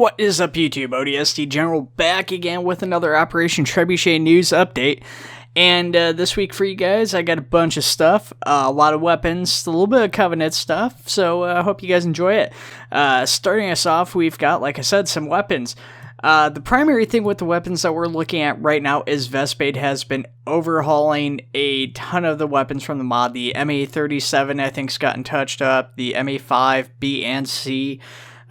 What is up, YouTube? ODST General back again with another Operation Trebuchet news update. And this week for you guys, I got a bunch of stuff, a lot of weapons, a little bit of Covenant stuff, so I hope you guys enjoy it. Starting us off, we've got, like I said, some weapons. The primary thing with the weapons that we're looking at right now is Vespade has been overhauling a ton of the weapons from the mod. The MA37, I think, has gotten touched up, the MA5, B, and C.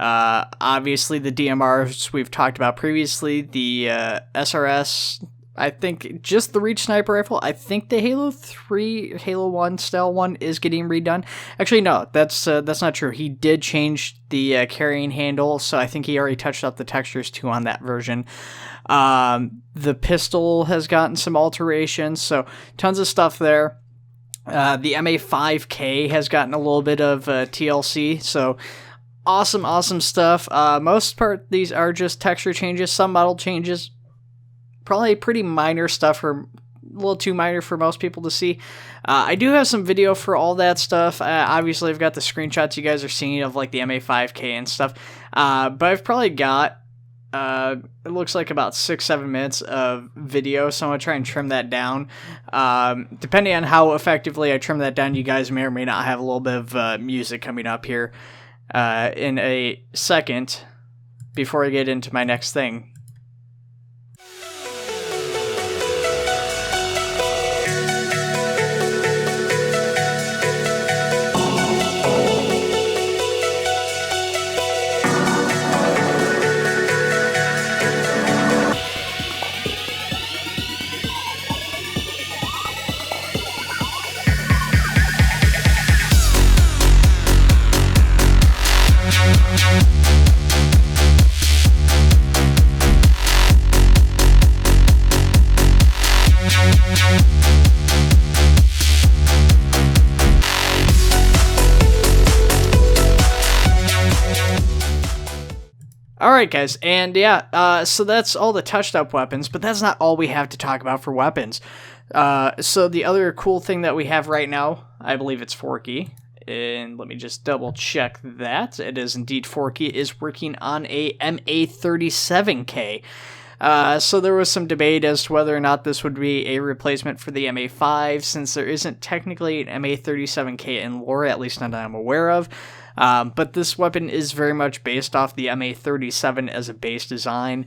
Obviously the DMRs we've talked about previously, the SRS, I think just the Reach Sniper Rifle, I think the Halo 3, Halo 1 style one is getting redone. Actually, no, that's not true. He did change the carrying handle, so I think he already touched up the textures too on that version. The pistol has gotten some alterations, so tons of stuff there. The MA5k has gotten a little bit of TLC, so awesome stuff. Most part, these are just texture changes, some model changes. Probably pretty minor stuff, for a little too minor for most people to see. I do have some video for all that stuff. Obviously, I've got the screenshots you guys are seeing of like the MA5k and stuff. But I've probably got, it looks like about 6-7 minutes of video, so I'm going to try and trim that down. Depending on how effectively I trim that down, you guys may or may not have a little bit of music coming up here in a second before I get into my next thing. Alright guys, and yeah, so that's all the touched up weapons, but that's not all we have to talk about for weapons. So the other cool thing that we have right now, I believe it's Forky, and let me just double check that, it is indeed Forky, is working on a MA37k. So there was some debate as to whether or not this would be a replacement for the MA5, since there isn't technically an MA37k in lore, at least not that I'm aware of. But this weapon is very much based off the MA37 as a base design.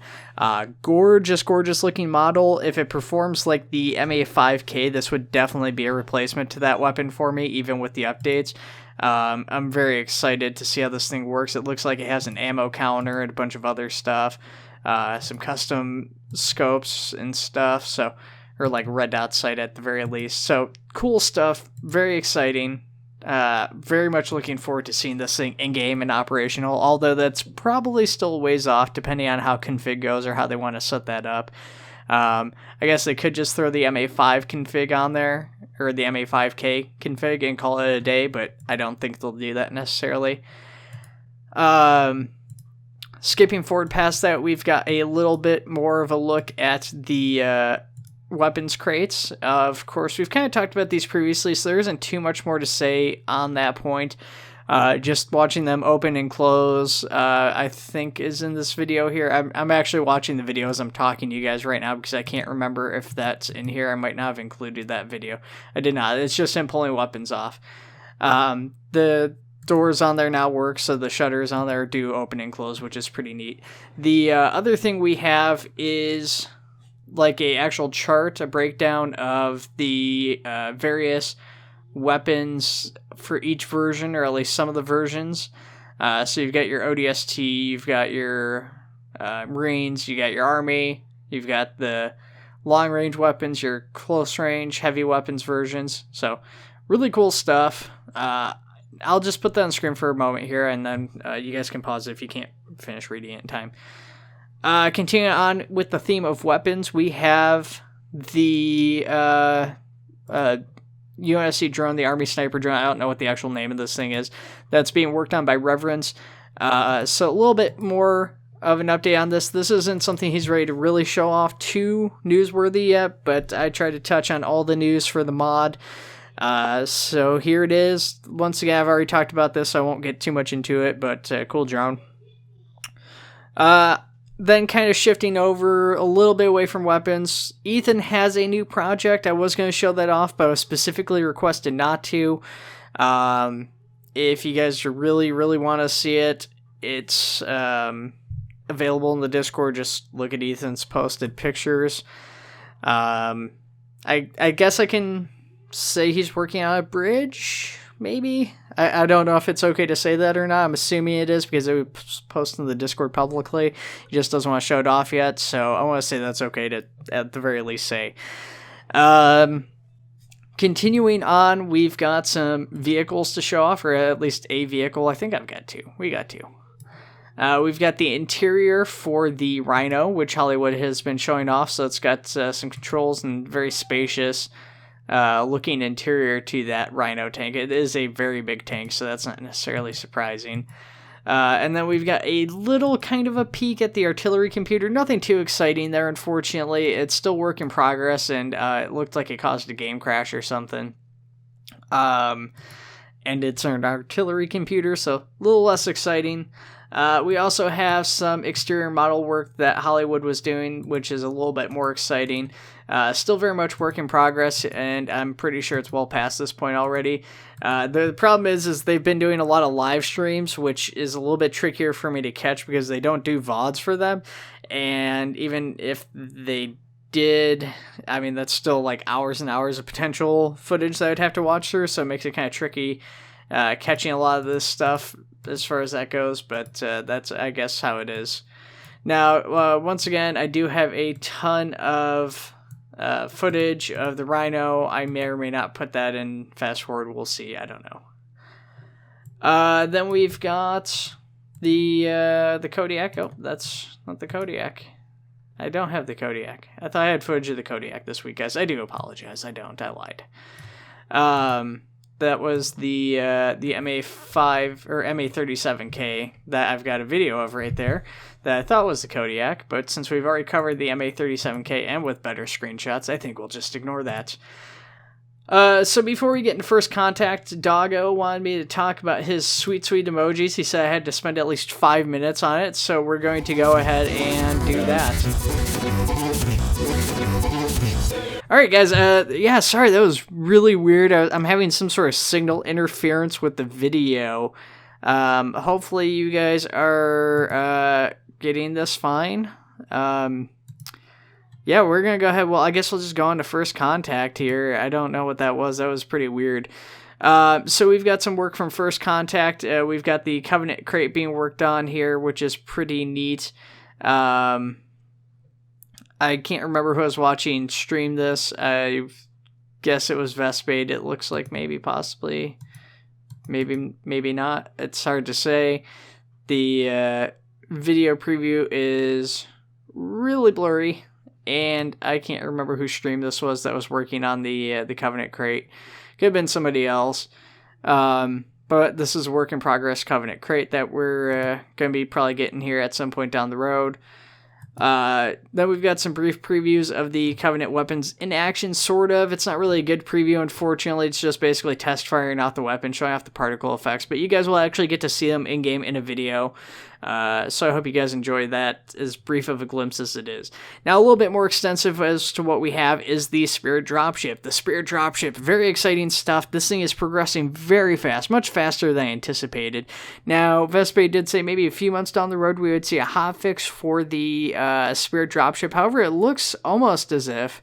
Gorgeous looking model. If it performs like the MA5k, this would definitely be a replacement to that weapon for me, even with the updates. I'm very excited to see how this thing works. It looks like it has an ammo counter and a bunch of other stuff. Some custom scopes and stuff, so, or like red dot sight at the very least. So cool stuff, very exciting. Very much looking forward to seeing this thing in-game and operational, although that's probably still a ways off depending on how config goes or how they want to set that up. I guess they could just throw the MA5 config on there, or the MA5k config, and call it a day, but I don't think they'll do that necessarily. Skipping forward past that, we've got a little bit more of a look at the weapons crates. Of course, we've kind of talked about these previously, so there isn't too much more to say on that point. Just watching them open and close, I think is in this video here. I'm actually watching the video as I'm talking to you guys right now because I can't remember if that's in here. I might not have included that video. I did not. It's just him pulling weapons off. The doors on there now work, so the shutters on there do open and close, which is pretty neat. The other thing we have is like a actual chart, a breakdown of the various weapons for each version, or at least some of the versions. So you've got your ODST, you've got your Marines, you got your Army, you've got the long-range weapons, your close-range, heavy weapons versions. So really cool stuff. I'll just put that on screen for a moment here, and then you guys can pause it if you can't finish reading it in time. Continuing on with the theme of weapons, we have the UNSC drone, the Army Sniper drone. I don't know what the actual name of this thing is. That's being worked on by Reverence. So a little bit more of an update on this. This isn't something he's ready to really show off too newsworthy yet, but I try to touch on all the news for the mod. So here it is. Once again, I've already talked about this, so I won't get too much into it, but cool drone. Then kind of shifting over a little bit away from weapons, Ethan has a new project. I was going to show that off, but I was specifically requested not to. If you guys really, really want to see it, it's available in the Discord. Just look at Ethan's posted pictures. I guess I can say he's working on a bridge, maybe? I don't know if it's okay to say that or not. I'm assuming it is because it was posted in the Discord publicly. He just doesn't want to show it off yet, so I want to say that's okay to, at the very least, say. Continuing on, we've got some vehicles to show off, or at least a vehicle. I think I've got two. We got two. We've got the interior for the Rhino, which Hollywood has been showing off, so it's got some controls and very spacious looking interior to that Rhino tank. It is a very big tank, so that's not necessarily surprising. And then we've got a little kind of a peek at the artillery computer. Nothing too exciting there, unfortunately. It's still work in progress, and it looked like it caused a game crash or something. And it's an artillery computer, so a little less exciting. We also have some exterior model work that Hollywood was doing, which is a little bit more exciting. Still very much work in progress, and I'm pretty sure it's well past this point already. The problem is they've been doing a lot of live streams, which is a little bit trickier for me to catch because they don't do VODs for them. And even if they did, I mean, that's still like hours and hours of potential footage that I'd have to watch through, so it makes it kind of tricky catching a lot of this stuff as far as that goes, but that's, I guess, how it is. Now, once again, I do have a ton of footage of the Rhino. I may or may not put that in fast forward. We'll see. I don't know. Then we've got the Kodiak. Oh, that's not the Kodiak. I don't have the Kodiak. I thought I had footage of the Kodiak this week, guys. I do apologize. I don't. I lied. That was the MA5 or MA37k that I've got a video of right there that I thought was the Kodiak, but since we've already covered the MA37k and with better screenshots, I think we'll just ignore that. So before we get into first contact, Doggo wanted me to talk about his sweet emojis. He said I had to spend at least 5 minutes on it, so we're going to go ahead and do that. Alright guys, yeah, sorry, that was really weird. I'm having some sort of signal interference with the video. Hopefully you guys are getting this fine. Yeah, we're gonna go ahead. Well, I guess we'll just go on to first contact here. I don't know what that was. That was pretty weird. So we've got some work from first contact. We've got the Covenant crate being worked on here, which is pretty neat. I can't remember who I was watching stream this. I guess it was Vespade. It looks like maybe, possibly. Maybe not. It's hard to say. The video preview is really blurry, and I can't remember who streamed this was that was working on the Covenant crate. Could have been somebody else. But this is a work in progress Covenant crate that we're going to be probably getting here at some point down the road. Then we've got some brief previews of the Covenant weapons in action, sort of. It's not really a good preview, unfortunately. It's just basically test firing out the weapon, showing off the particle effects. But you guys will actually get to see them in-game in a video. So I hope you guys enjoy that, as brief of a glimpse as it is. Now, a little bit more extensive as to what we have is the Spirit Dropship. The Spirit Dropship, very exciting stuff. This thing is progressing very fast, much faster than I anticipated. Now, Vespe did say maybe a few months down the road we would see a hotfix for the Spirit Dropship. However, it looks almost as if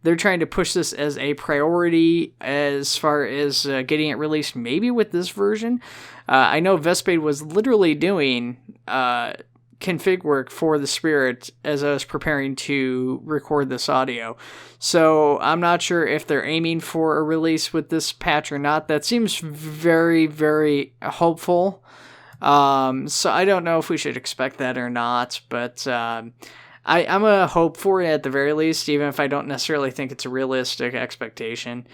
they're trying to push this as a priority as far as getting it released maybe with this version. I know Vespade was literally doing config work for the Spirit as I was preparing to record this audio. So I'm not sure if they're aiming for a release with this patch or not. That seems very, very hopeful. So I don't know if we should expect that or not, but I'm going to hope for it at the very least, even if I don't necessarily think it's a realistic expectation.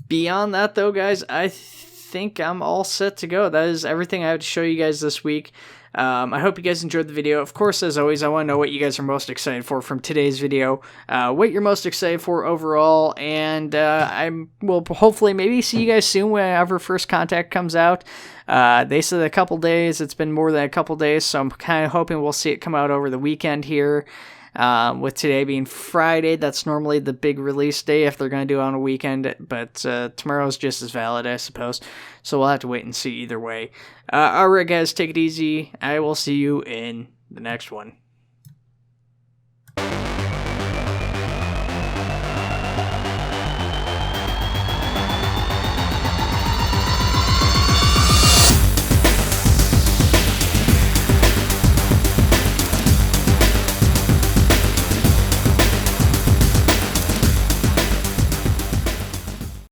Beyond that, though, guys, I think I'm all set to go. That is everything I have to show you guys this week. I hope you guys enjoyed the video. Of course, as always, I want to know what you guys are most excited for from today's video, what you're most excited for overall, and I will hopefully maybe see you guys soon whenever First Contact comes out. They said a couple days. It's been more than a couple days, so I'm kind of hoping we'll see it come out over the weekend here. With today being Friday, that's normally the big release day if they're going to do it on a weekend, but tomorrow's just as valid, I suppose, so we'll have to wait and see either way. Alright guys, take it easy. I will see you in the next one.